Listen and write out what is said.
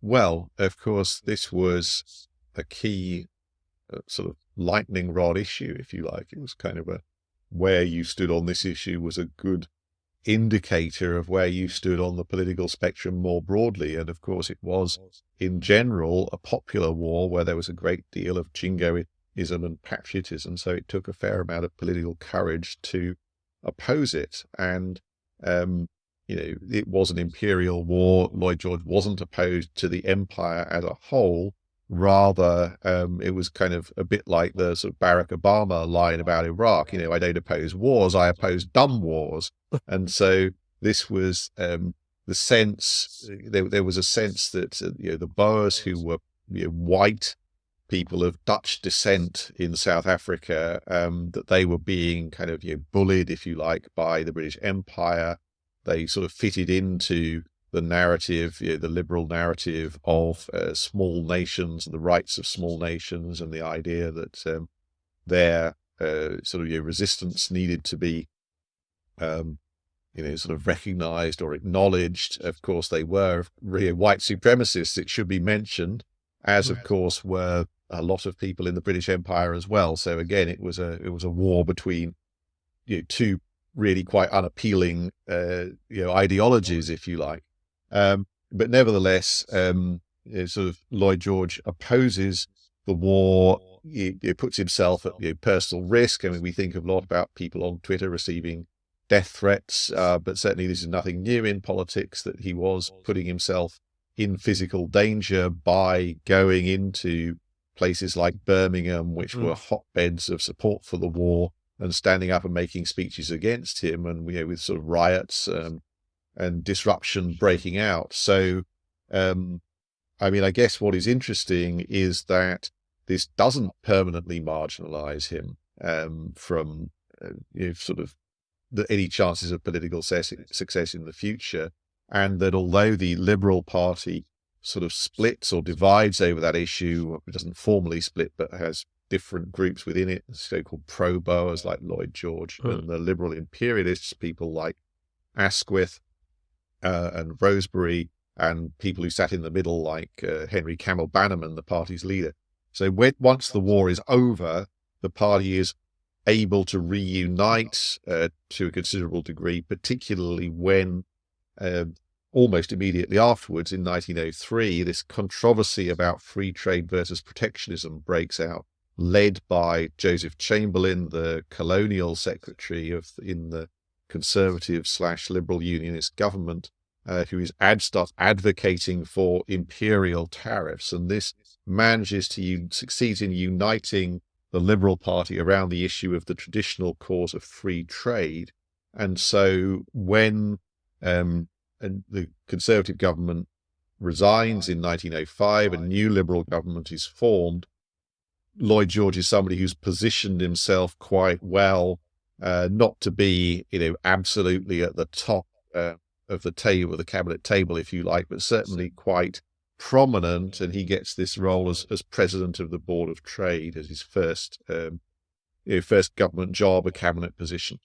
Well, of course, this was a key sort of lightning rod issue, if you like. It was kind of where you stood on this issue was a good indicator of where you stood on the political spectrum more broadly. And of course, it was, in general, a popular war where there was a great deal of jingoism and patriotism. So it took a fair amount of political courage to oppose it. And, it was an imperial war. Lloyd George wasn't opposed to the empire as a whole. Rather, it was kind of a bit like the sort of Barack Obama line about Iraq. I don't oppose wars, I oppose dumb wars. And so this was the sense, there was a sense that, the Boers, who were white people of Dutch descent in South Africa, that they were being kind of bullied, if you like, by the British Empire. They sort of fitted into the narrative, the liberal narrative of small nations and the rights of small nations, and the idea that their sort of resistance needed to be, sort of recognized or acknowledged. Of course, they were white supremacists, it should be mentioned, as of course were a lot of people in the British Empire as well. So again, it was a war between two really quite unappealing ideologies, if you like. But nevertheless, sort of Lloyd George opposes the war. He puts himself at personal risk. I mean, we think a lot about people on Twitter receiving death threats, but certainly this is nothing new in politics, that he was putting himself in physical danger by going into places like Birmingham, which were hotbeds of support for the war, and standing up and making speeches against him, and with sort of riots and disruption breaking out. So, I mean, I guess what is interesting is that this doesn't permanently marginalize him from sort of any chances of political success in the future, and that although the Liberal Party sort of splits or divides over that issue, it doesn't formally split, but has different groups within it, so-called pro-Boers like Lloyd George, and the liberal imperialists, people like Asquith and Rosebery, and people who sat in the middle like Henry Campbell Bannerman, the party's leader. So once the war is over, the party is able to reunite to a considerable degree, particularly when almost immediately afterwards, in 1903, this controversy about free trade versus protectionism breaks out, led by Joseph Chamberlain, the colonial secretary in the conservative/liberal unionist government, who starts advocating for imperial tariffs. And this manages to succeeds in uniting the Liberal Party around the issue of the traditional cause of free trade. And so when the Conservative government resigns in 1905, a new Liberal government is formed, Lloyd George is somebody who's positioned himself quite well, not to be, absolutely at the top of the table, the cabinet table, if you like, but certainly quite prominent. And he gets this role as president of the Board of Trade as his first government job, a cabinet position.